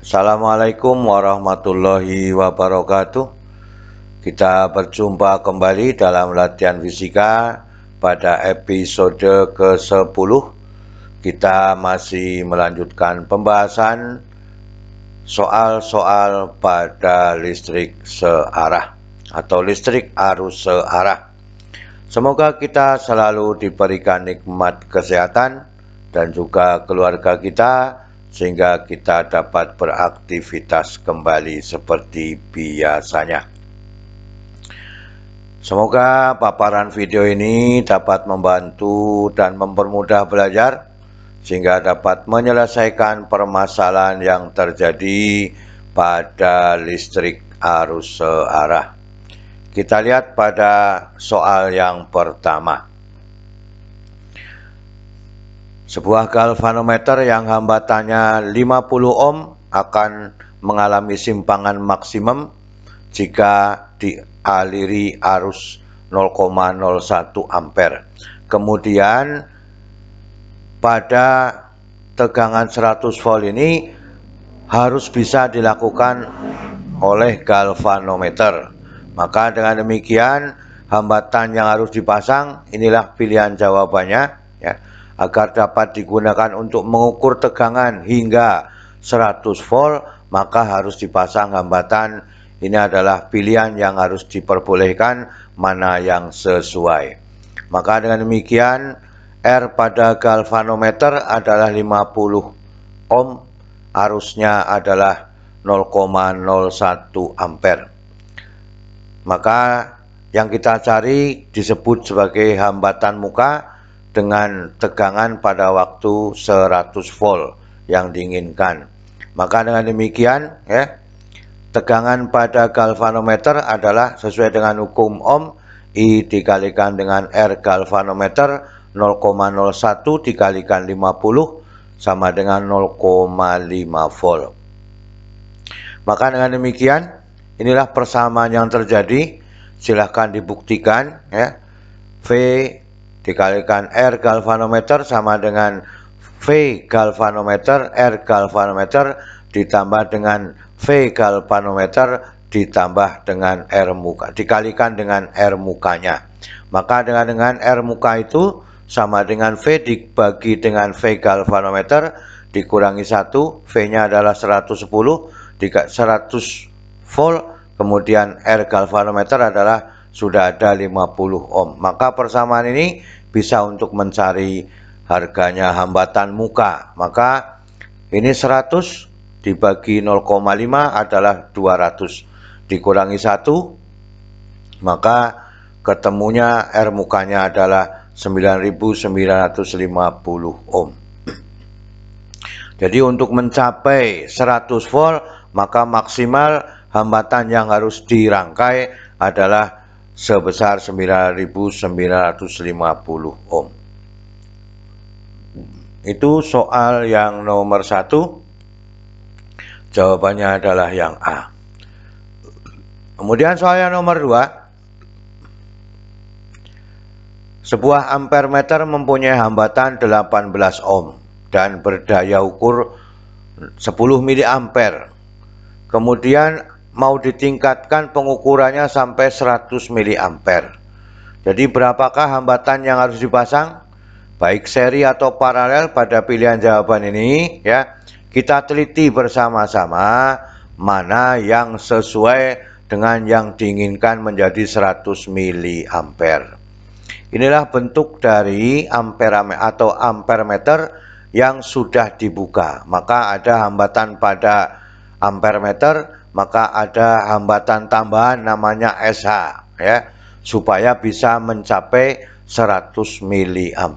Assalamualaikum warahmatullahi wabarakatuh. Kita berjumpa kembali dalam latihan fisika pada episode ke-10. Kita masih melanjutkan pembahasan soal-soal pada listrik searah atau listrik arus searah. Semoga kita selalu diberikan nikmat kesehatan dan juga keluarga kita, sehingga kita dapat beraktivitas kembali seperti biasanya. Semoga paparan video ini dapat membantu dan mempermudah belajar, sehingga dapat menyelesaikan permasalahan yang terjadi pada listrik arus searah. Kita lihat pada soal yang pertama. Sebuah galvanometer yang hambatannya 50 ohm akan mengalami simpangan maksimum jika dialiri arus 0,01 ampere. Kemudian pada tegangan 100 volt ini harus bisa dilakukan oleh galvanometer. Maka dengan demikian hambatan yang harus dipasang, inilah pilihan jawabannya ya. Agar dapat digunakan untuk mengukur tegangan hingga 100 volt, maka harus dipasang hambatan. Ini adalah pilihan yang harus diperbolehkan, mana yang sesuai. Maka dengan demikian R pada galvanometer adalah 50 ohm, arusnya adalah 0,01 ampere. Maka yang kita cari disebut sebagai hambatan muka dengan tegangan pada waktu 100 volt yang diinginkan. Maka dengan demikian ya, tegangan pada galvanometer adalah sesuai dengan hukum Ohm, I dikalikan dengan R galvanometer 0,01 dikalikan 50 sama dengan 0,5 volt. Maka dengan demikian inilah persamaan yang terjadi. Silahkan dibuktikan ya. V dikalikan R galvanometer sama dengan V galvanometer R galvanometer ditambah dengan V galvanometer ditambah dengan R muka, dikalikan dengan R mukanya. Maka dengan R muka itu sama dengan V dibagi dengan V galvanometer dikurangi 1, V-nya adalah 110, 100 volt, kemudian R galvanometer adalah sudah ada 50 ohm. Maka persamaan ini bisa untuk mencari harganya hambatan muka. Maka ini 100 dibagi 0,5 adalah 200. Dikurangi 1, maka ketemunya R mukanya adalah 9950 ohm. Jadi untuk mencapai 100 volt, maka maksimal hambatan yang harus dirangkai adalah sebesar 9950 ohm. Itu soal yang nomor 1. Jawabannya adalah yang A. Kemudian soal yang nomor 2. Sebuah ampermeter mempunyai hambatan 18 ohm dan berdaya ukur 10 mA. Kemudian mau ditingkatkan pengukurannya sampai 100 mA. Jadi berapakah hambatan yang harus dipasang? Baik seri atau paralel pada pilihan jawaban ini ya. Kita teliti bersama-sama mana yang sesuai dengan yang diinginkan menjadi 100 mA. Inilah bentuk dari ampermeter yang sudah dibuka. Maka ada hambatan pada ampermeter, maka ada hambatan tambahan namanya SH ya, supaya bisa mencapai 100 mA.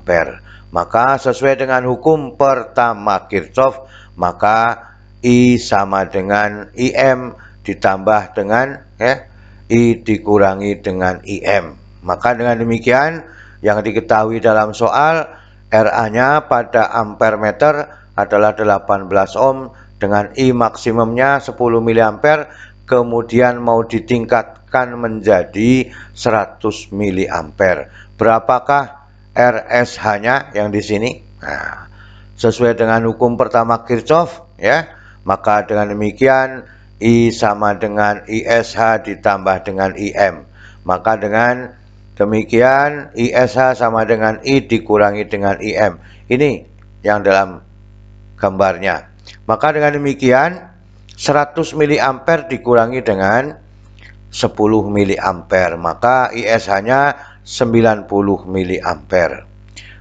Maka sesuai dengan hukum pertama Kirchhoff, maka I sama dengan IM ditambah dengan ya, I dikurangi dengan IM. Maka dengan demikian yang diketahui dalam soal, RA-nya pada ampermeter adalah 18 ohm dengan I maksimumnya 10 mA, kemudian mau ditingkatkan menjadi 100 mA. Berapakah RSH-nya yang di sini? Nah, sesuai dengan hukum pertama Kirchhoff ya, Maka dengan demikian I sama dengan ISH ditambah dengan IM. Maka dengan demikian ISH sama dengan I dikurangi dengan IM. Ini yang dalam gambarnya. Maka dengan demikian 100 mA dikurangi dengan 10 mA, maka ISH-nya 90 mA.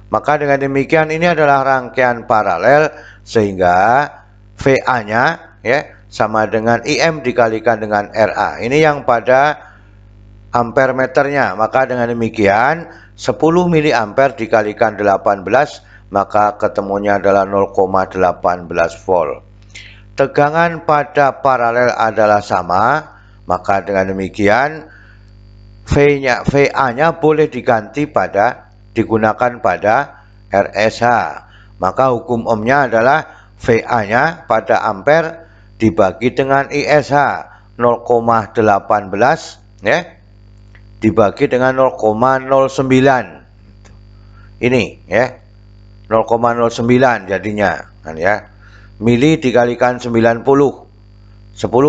Maka dengan demikian ini adalah rangkaian paralel sehingga VA-nya ya sama dengan IM dikalikan dengan RA. Ini yang pada ampere meternya. Maka dengan demikian 10 mA dikalikan 18, maka ketemunya adalah 0,18 volt. Tegangan pada paralel adalah sama, maka dengan demikian VA-nya boleh digunakan pada RSH. Maka hukum ohmnya adalah VA-nya pada ampere dibagi dengan ISH 0,18 ya, dibagi dengan 0,09. Ini ya. 0,09 jadinya kan ya. Mili dikalikan 90. 10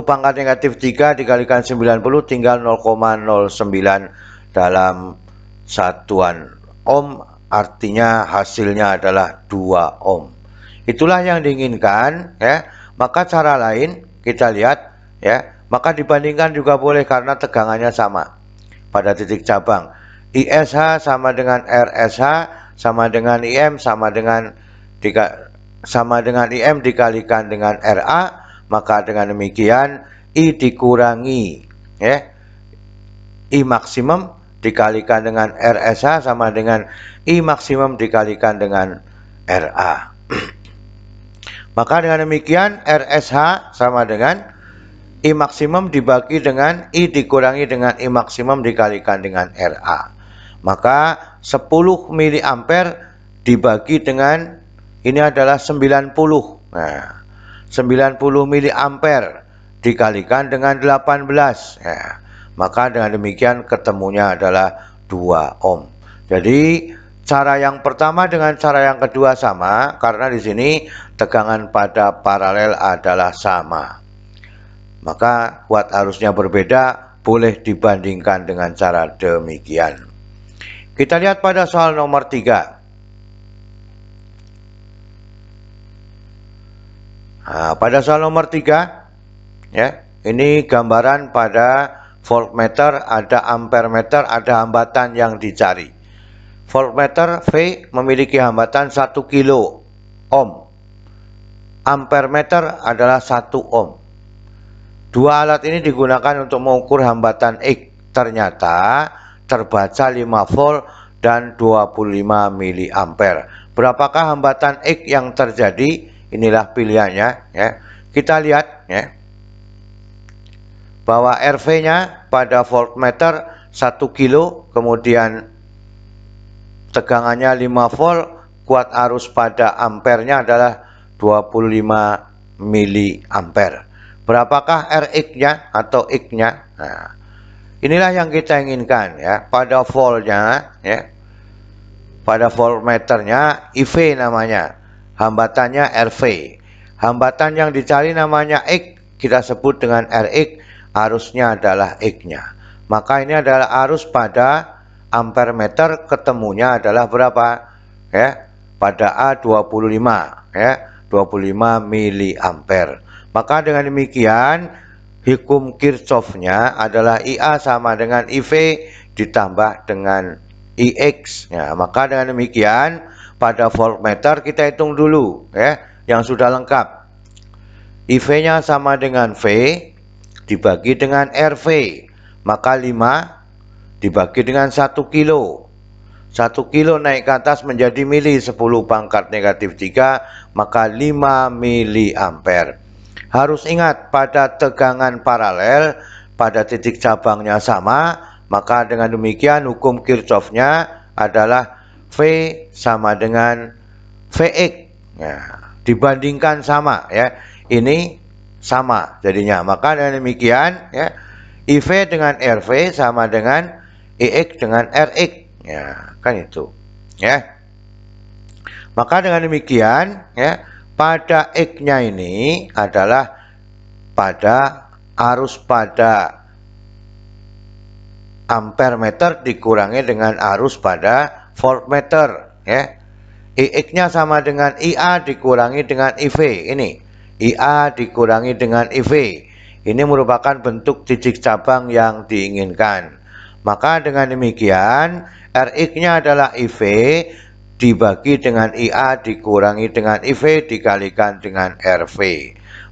pangkat negatif 3 dikalikan 90 tinggal 0,09 dalam satuan ohm, artinya hasilnya adalah 2 ohm. Itulah yang diinginkan ya. Maka cara lain kita lihat ya, maka dibandingkan juga boleh karena tegangannya sama pada titik cabang. ISH sama dengan RSH sama dengan IM sama dengan IM dikalikan dengan RA. Maka dengan demikian I dikurangi ya, I maksimum dikalikan dengan RSH sama dengan I maksimum dikalikan dengan RA. Maka dengan demikian RSH sama dengan I maksimum dibagi dengan I dikurangi dengan I maksimum dikalikan dengan RA. Maka 10 mA dibagi dengan ini adalah 90. Nah, 90 mA dikalikan dengan 18 ya. Maka dengan demikian ketemunya adalah 2 ohm. Jadi cara yang pertama dengan cara yang kedua sama karena di sini tegangan pada paralel adalah sama. Maka buat arusnya berbeda boleh dibandingkan dengan cara demikian. Kita lihat pada soal nomor 3. Nah, pada soal nomor 3 ya, ini gambaran pada voltmeter, ada ampere meter, ada hambatan yang dicari. Voltmeter V memiliki hambatan 1 kilo ohm. Ampere meter adalah 1 ohm. Dua alat ini digunakan untuk mengukur hambatan X. Ternyata terbaca 5 volt dan 25 mA. Berapakah hambatan X yang terjadi? Inilah pilihannya ya. Kita lihat ya, bahwa RV-nya pada voltmeter 1 kilo, kemudian tegangannya 5 volt, kuat arus pada ampernya adalah 25 mA. Berapakah Rx-nya atau X-nya? Nah, inilah yang kita inginkan ya. Pada voltnya ya, pada voltmeternya IV namanya, hambatannya RV. Hambatan yang dicari namanya X, kita sebut dengan Rx, arusnya adalah X-nya. Maka ini adalah arus pada ampere meter, ketemunya adalah berapa? Ya, pada A25 ya, 25 mA. Maka dengan demikian hukum Kirchhoff-nya adalah IA sama dengan IV ditambah dengan IX. Ya, maka dengan demikian pada voltmeter kita hitung dulu ya, yang sudah lengkap. IV-nya sama dengan V dibagi dengan RV. Maka 5 dibagi dengan 1 kilo. 1 kilo naik ke atas menjadi mili, 10 pangkat negatif 3, maka 5 mA. Harus ingat pada tegangan paralel pada titik cabangnya sama, maka dengan demikian hukum Kirchhoff-nya adalah V sama dengan Vx ya, dibandingkan sama ya, ini sama jadinya. Maka dengan demikian ya, IV dengan RV sama dengan IX dengan Rx ya, kan itu ya. Maka dengan demikian ya, pada X-nya ini adalah pada arus pada ampere meter dikurangi dengan arus pada voltmeter, ya. IX-nya sama dengan IA dikurangi dengan IV. Ini IA dikurangi dengan IV. Ini merupakan bentuk titik cabang yang diinginkan. Maka dengan demikian RX-nya adalah IV dibagi dengan IA dikurangi dengan IV dikalikan dengan RV.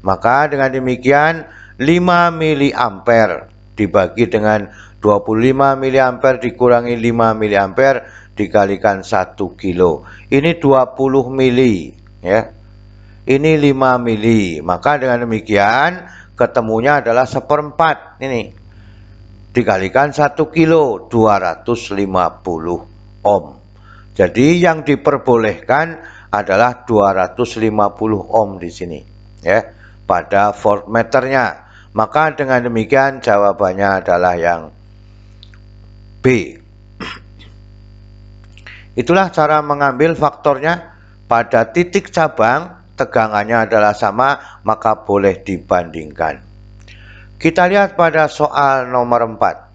Maka dengan demikian 5 miliampere dibagi dengan 25 miliampere dikurangi 5 miliampere dikalikan 1 kilo. Ini 20 mili, ya. Ini 5 mili. Maka dengan demikian ketemunya adalah 1/4 ini. Dikalikan 1 kilo 250 ohm. Jadi yang diperbolehkan adalah 250 ohm di sini, ya, pada voltmeternya. Maka dengan demikian jawabannya adalah yang B. Itulah cara mengambil faktornya. Pada titik cabang tegangannya adalah sama, maka boleh dibandingkan. Kita lihat pada soal nomor 4.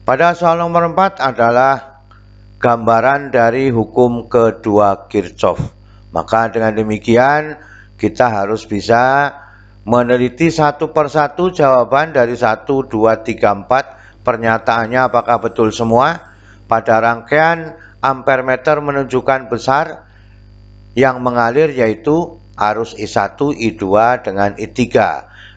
Pada soal nomor 4 adalah gambaran dari hukum kedua Kirchhoff. Maka dengan demikian kita harus bisa meneliti satu persatu jawaban dari 1, 2, 3, 4. Pernyataannya apakah betul semua? Pada rangkaian ampere meter menunjukkan besar yang mengalir yaitu arus I1, I2 dengan I3.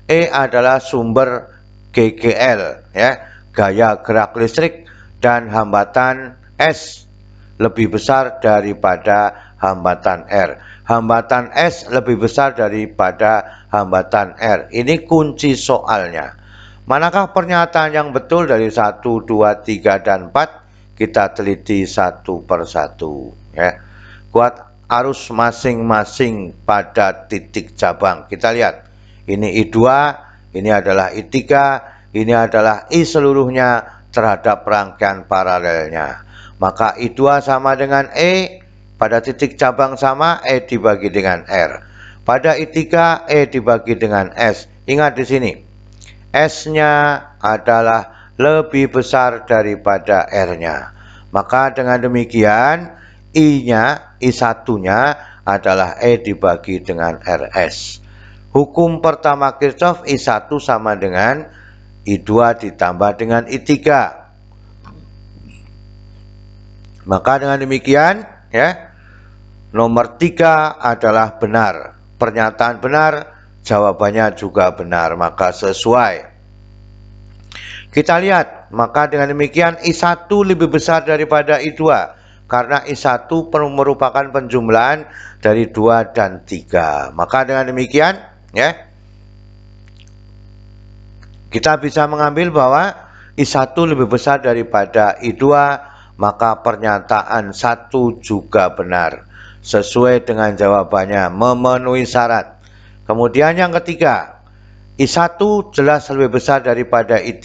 E adalah sumber GGL, ya, gaya gerak listrik, dan hambatan S lebih besar daripada hambatan R. Hambatan S lebih besar daripada hambatan R. Ini kunci soalnya. Manakah pernyataan yang betul dari 1, 2, 3, dan 4? Kita teliti satu persatu, ya. Kuat arus masing-masing pada titik cabang. Kita lihat. Ini I2, ini adalah I3, ini adalah I seluruhnya terhadap rangkaian paralelnya. Maka I2 sama dengan E, pada titik cabang sama, E dibagi dengan R. Pada I3, E dibagi dengan S. Ingat di sini, S-nya adalah lebih besar daripada R-nya. Maka dengan demikian, I-nya, I1-nya adalah E dibagi dengan RS. Hukum pertama Kirchhoff, I1 sama dengan I2 ditambah dengan I3. Maka dengan demikian, ya, nomor 3 adalah benar. Pernyataan benar, jawabannya juga benar, maka sesuai. Kita lihat, maka dengan demikian I1 lebih besar daripada I2. Karena I1 merupakan penjumlahan dari 2 dan 3. Maka dengan demikian, ya, kita bisa mengambil bahwa I1 lebih besar daripada I2, maka pernyataan 1 juga benar. Sesuai dengan jawabannya, memenuhi syarat. Kemudian yang ketiga, I1 jelas lebih besar daripada I3.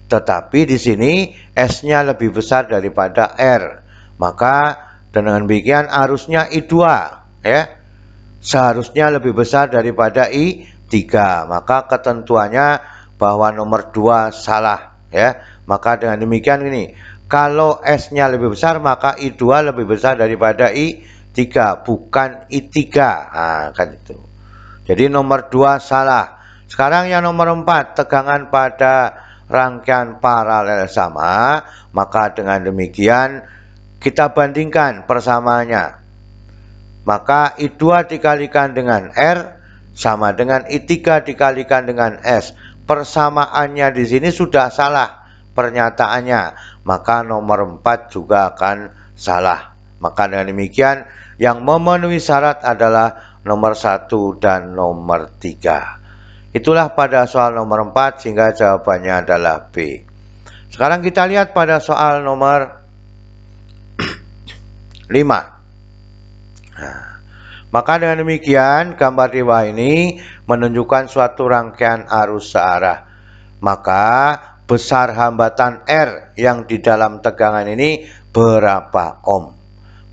Tetapi di sini S-nya lebih besar daripada R. Maka dengan demikian arusnya I2, ya, seharusnya lebih besar daripada I3. Maka ketentuannya bahwa nomor 2 salah, ya. Maka dengan demikian ini, kalau S-nya lebih besar maka I2 lebih besar daripada I3, bukan I3. Nah, kan itu. Jadi nomor 2 salah. Sekarang yang nomor 4, tegangan pada rangkaian paralel sama. Maka dengan demikian kita bandingkan persamaannya. Maka I2 dikalikan dengan R sama dengan I3 dikalikan dengan S. Persamaannya di sini sudah salah pernyataannya. Maka nomor 4 juga akan salah. Maka dengan demikian yang memenuhi syarat adalah nomor 1 dan nomor 3. Itulah pada soal nomor 4 sehingga jawabannya adalah B. Sekarang kita lihat pada soal nomor 5. Nah, maka dengan demikian gambar di bawah ini menunjukkan suatu rangkaian arus searah. Maka besar hambatan R yang di dalam tegangan ini berapa ohm?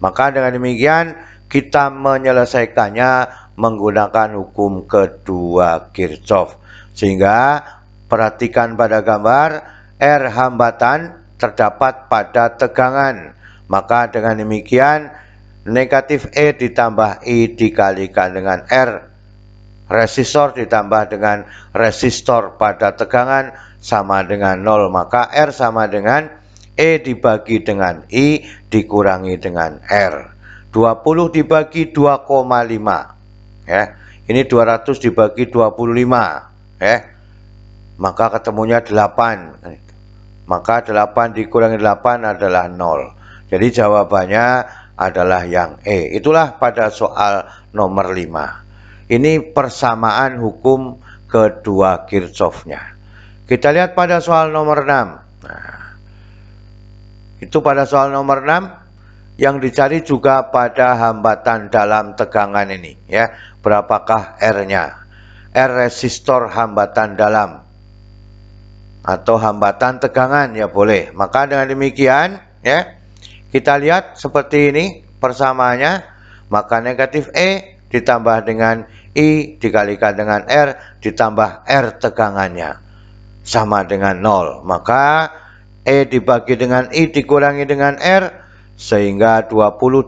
Maka dengan demikian kita menyelesaikannya menggunakan hukum kedua Kirchhoff. Sehingga perhatikan pada gambar, R hambatan terdapat pada tegangan. Maka dengan demikian negatif E ditambah I dikalikan dengan R resistor ditambah dengan resistor pada tegangan sama dengan 0. Maka R sama dengan E dibagi dengan I dikurangi dengan R. 20 dibagi 2,5. Ya. Ini 200 dibagi 25. Ya. Maka ketemunya 8. Maka 8 dikurangi 8 adalah 0. Jadi jawabannya adalah yang E. Itulah pada soal nomor 5. Ini persamaan hukum kedua Kirchhoff-nya. Kita lihat pada soal nomor 6. Nah, itu pada soal nomor 6 yang dicari juga pada hambatan dalam tegangan ini, ya. Berapakah R-nya? R resistor hambatan dalam atau hambatan tegangan ya boleh. Maka dengan demikian, ya, kita lihat seperti ini persamaannya. Maka negatif E ditambah dengan I dikalikan dengan R ditambah R tegangannya sama dengan 0. Maka E dibagi dengan I dikurangi dengan R, sehingga 20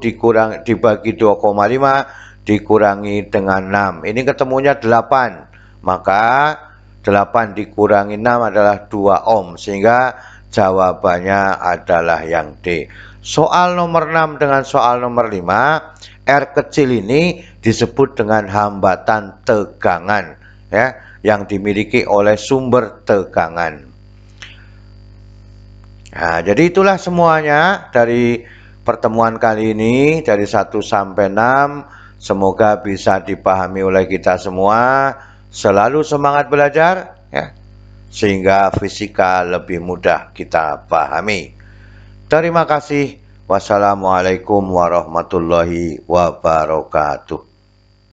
dibagi 2,5 dikurangi dengan 6. Ini ketemunya 8. Maka 8 dikurangi 6 adalah 2 ohm, sehingga jawabannya adalah yang D. Soal nomor 6 dengan soal nomor 5, R kecil ini disebut dengan hambatan tegangan, ya, yang dimiliki oleh sumber tegangan. Nah, jadi itulah semuanya dari pertemuan kali ini dari 1 sampai 6. Semoga bisa dipahami oleh kita semua. Selalu semangat belajar, ya, sehingga fisika lebih mudah kita pahami. Terima kasih. Wassalamualaikum warahmatullahi wabarakatuh.